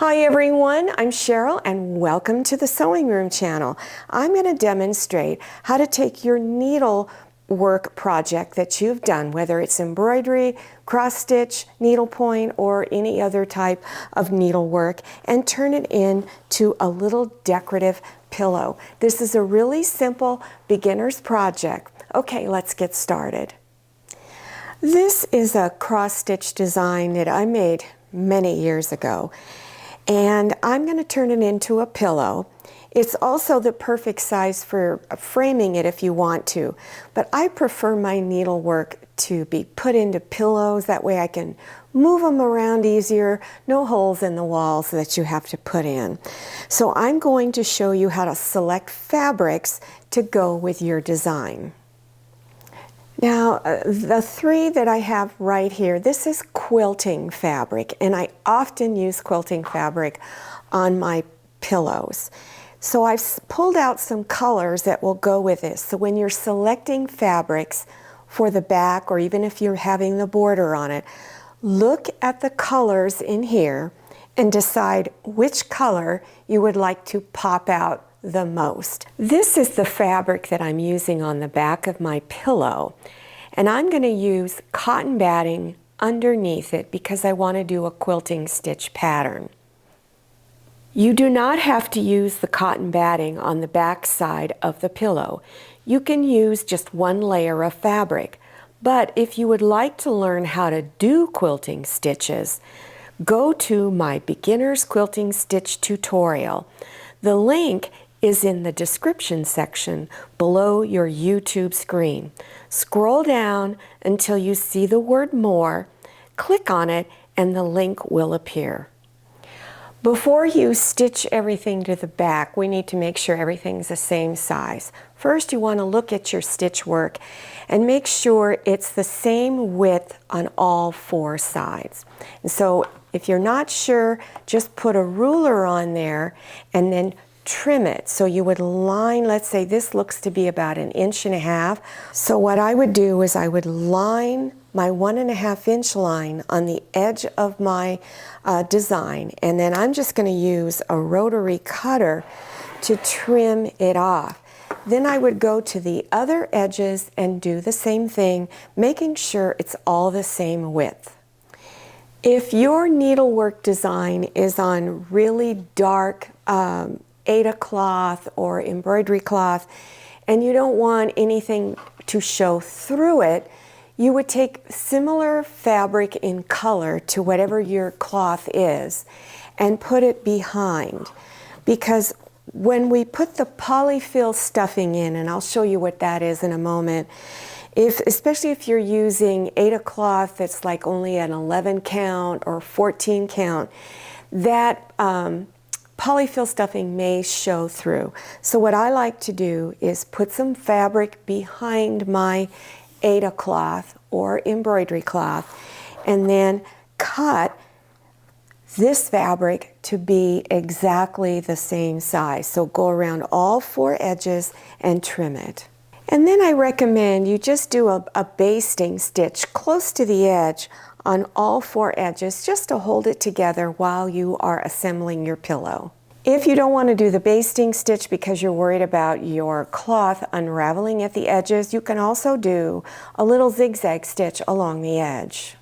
Hi everyone, I'm Cheryl and welcome to the Sewing Room channel. I'm going to demonstrate how to take your needlework project that you've done, whether it's embroidery, cross stitch, needlepoint, or any other type of needlework, and turn it into a little decorative pillow. This is a really simple beginner's project. Okay, let's get started. This is a cross stitch design that I made many years ago. And I'm going to turn it into a pillow. It's also the perfect size for framing it if you want to, but I prefer my needlework to be put into pillows. That way I can move them around easier, no holes in the walls that you have to put in. So I'm going to show you how to select fabrics to go with your design. Now, the three that I have right here, this is quilting fabric, and I often use quilting fabric on my pillows. So I've pulled out some colors that will go with this. So when you're selecting fabrics for the back, or even if you're having the border on it, look at the colors in here and decide which color you would like to pop out the most. This is the fabric that I'm using on the back of my pillow, and I'm going to use cotton batting underneath it because I want to do a quilting stitch pattern. You do not have to use the cotton batting on the back side of the pillow. You can use just one layer of fabric, but if you would like to learn how to do quilting stitches, go to my beginner's quilting stitch tutorial. The link is in the description section below your YouTube screen. Scroll down until you see the word more, click on it, and the link will appear. Before you stitch everything to the back, we need to make sure everything's the same size. First, you want to look at your stitch work and make sure it's the same width on all four sides. And so if you're not sure, just put a ruler on there and then trim it. So you would line, let's say this looks to be about 1.5 inches. So what I would do is I would line my 1.5 inch line on the edge of my design, and then I'm just going to use a rotary cutter to trim it off. Then I would go to the other edges and do the same thing, making sure it's all the same width. If your needlework design is on really dark Aida cloth or embroidery cloth, and you don't want anything to show through it, you would take similar fabric in color to whatever your cloth is and put it behind. Because when we put the polyfill stuffing in, and I'll show you what that is in a moment, especially if you're using Aida cloth that's like only an 11 count or 14 count, that polyfill stuffing may show through. So what I like to do is put some fabric behind my Aida cloth or embroidery cloth and then cut this fabric to be exactly the same size. So go around all four edges and trim it. And then I recommend you just do a basting stitch close to the edge on all four edges just to hold it together while you are assembling your pillow. If you don't want to do the basting stitch because you're worried about your cloth unraveling at the edges, you can also do a little zigzag stitch along the edge.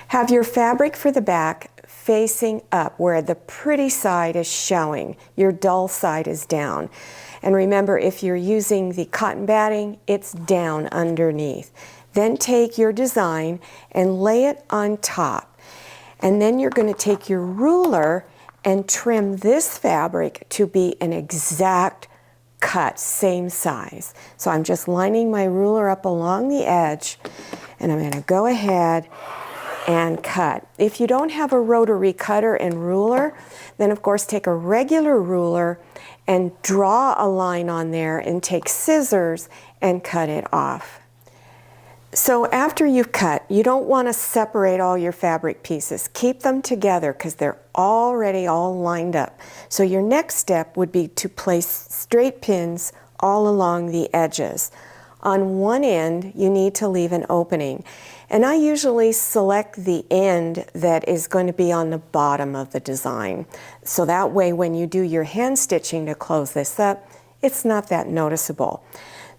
Have your fabric for the back facing up where the pretty side is showing, your dull side is down. And remember, if you're using the cotton batting, it's down underneath. Then take your design and lay it on top. And then you're going to take your ruler and trim this fabric to be an exact cut, same size. So I'm just lining my ruler up along the edge, and I'm going to go ahead and cut. If you don't have a rotary cutter and ruler, then of course take a regular ruler and draw a line on there and take scissors and cut it off. So after you've cut, you don't want to separate all your fabric pieces. Keep them together because they're already all lined up. So your next step would be to place straight pins all along the edges. On one end, you need to leave an opening. And I usually select the end that is going to be on the bottom of the design. So that way when you do your hand stitching to close this up, it's not that noticeable.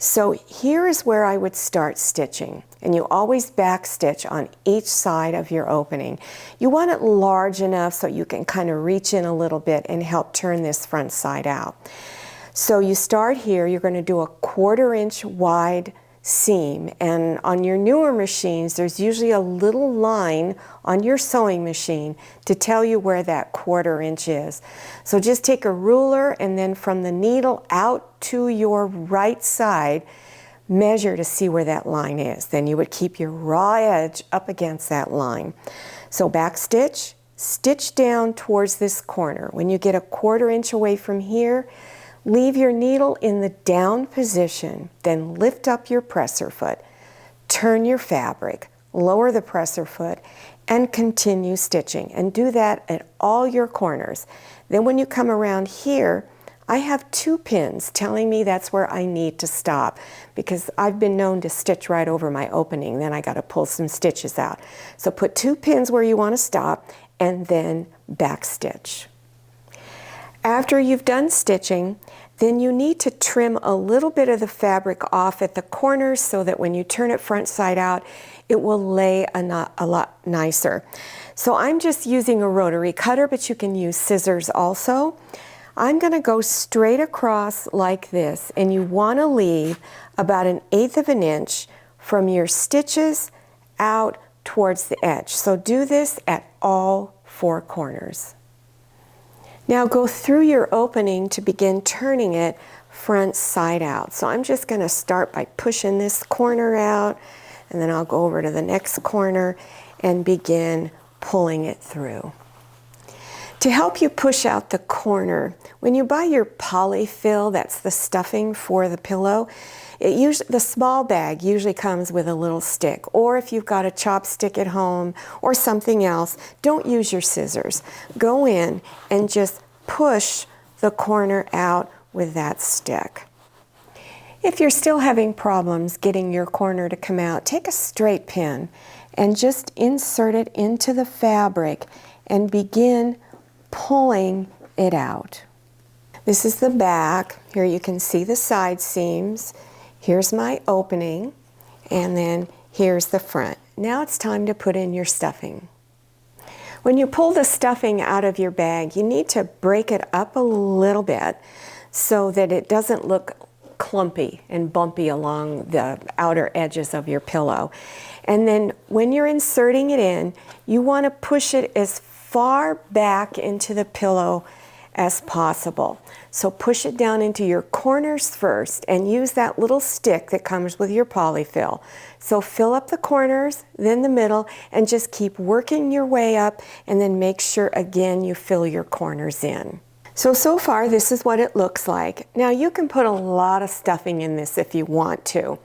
So here is where I would start stitching, and you always back stitch on each side of your opening. You want it large enough so you can kind of reach in a little bit and help turn this front side out. So you start here, you're going to do a 1/4 inch wide seam, and on your newer machines there's usually a little line on your sewing machine to tell you where that 1/4 inch is. So just take a ruler and then from the needle out to your right side, measure to see where that line is. Then you would keep your raw edge up against that line. So back stitch, stitch down towards this corner. When you get a 1/4 inch away from here, leave your needle in the down position, then lift up your presser foot, turn your fabric, lower the presser foot, and continue stitching. And do that at all your corners. Then when you come around here, I have 2 pins telling me that's where I need to stop, because I've been known to stitch right over my opening, then I got to pull some stitches out. So put 2 pins where you want to stop and then back stitch. After you've done stitching, then you need to trim a little bit of the fabric off at the corners so that when you turn it front side out, it will lay a lot nicer. So I'm just using a rotary cutter, but you can use scissors also. I'm going to go straight across like this, and you want to leave about 1/8 of an inch from your stitches out towards the edge. So do this at all 4 corners. Now go through your opening to begin turning it front side out. So I'm just going to start by pushing this corner out, and then I'll go over to the next corner and begin pulling it through. To help you push out the corner, when you buy your polyfill, that's the stuffing for the pillow, the small bag usually comes with a little stick, or if you've got a chopstick at home or something else, don't use your scissors. Go in and just push the corner out with that stick. If you're still having problems getting your corner to come out, take a straight pin and just insert it into the fabric and begin pulling it out. This is the back. Here you can see the side seams. Here's my opening, and then here's the front. Now it's time to put in your stuffing. When you pull the stuffing out of your bag, you need to break it up a little bit so that it doesn't look clumpy and bumpy along the outer edges of your pillow. And then when you're inserting it in, you want to push it as far back into the pillow as possible. So push it down into your corners first and use that little stick that comes with your polyfill. So fill up the corners, then the middle, and just keep working your way up, and then make sure again you fill your corners in. So far this is what it looks like. Now you can put a lot of stuffing in this if you want to.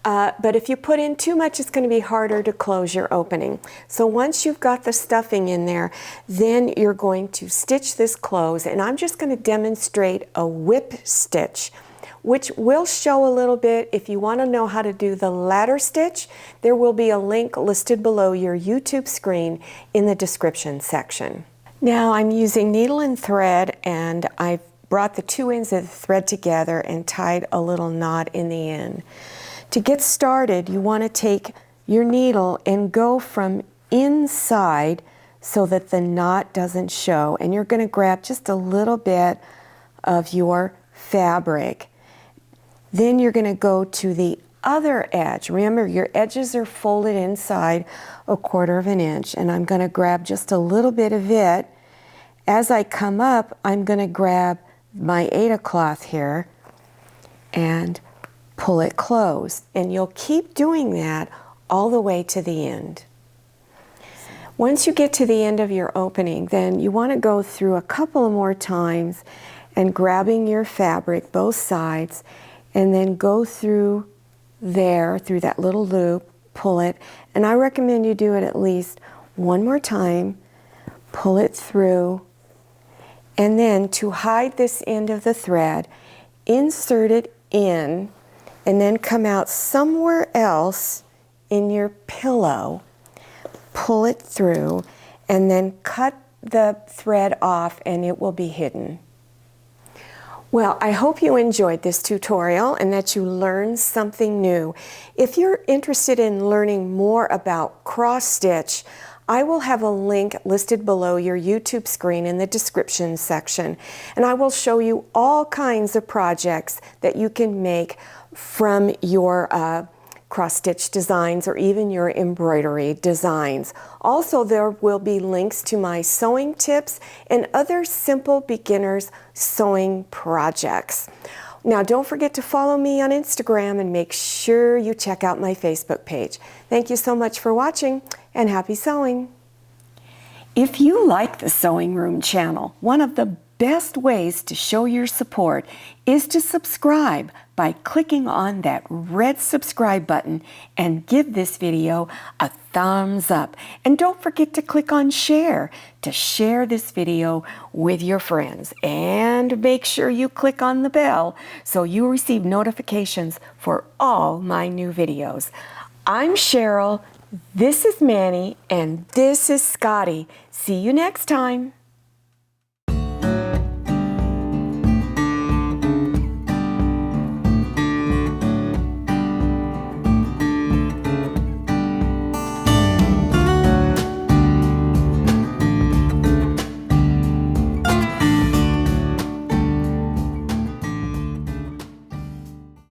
But if you put in too much, it's going to be harder to close your opening. So once you've got the stuffing in there, then you're going to stitch this close, and I'm just going to demonstrate a whip stitch, which will show a little bit. If you want to know how to do the ladder stitch, there will be a link listed below your YouTube screen in the description section. Now I'm using needle and thread, and I've brought the 2 ends of the thread together and tied a little knot in the end. To get started, you want to take your needle and go from inside so that the knot doesn't show. And you're going to grab just a little bit of your fabric. Then you're going to go to the other edge. Remember, your edges are folded inside a 1/4 of an inch. And I'm going to grab just a little bit of it. As I come up, I'm going to grab my Aida cloth here and pull it closed, and you'll keep doing that all the way to the end. Once you get to the end of your opening, then you want to go through a couple more times and grabbing your fabric, both sides, and then go through there, through that little loop, pull it, and I recommend you do it at least one more time, pull it through, and then to hide this end of the thread, insert it in, and then come out somewhere else in your pillow, pull it through, and then cut the thread off and it will be hidden. Well, I hope you enjoyed this tutorial and that you learned something new. If you're interested in learning more about cross stitch, I will have a link listed below your YouTube screen in the description section, and I will show you all kinds of projects that you can make from your cross-stitch designs or even your embroidery designs. Also, there will be links to my sewing tips and other simple beginners sewing projects. Now, don't forget to follow me on Instagram and make sure you check out my Facebook page. Thank you so much for watching and happy sewing. If you like the Sewing Room channel, one of the best ways to show your support is to subscribe by clicking on that red subscribe button and give this video a thumbs up. And don't forget to click on share to share this video with your friends. And make sure you click on the bell so you receive notifications for all my new videos. I'm Cheryl, this is Manny, and this is Scotty. See you next time.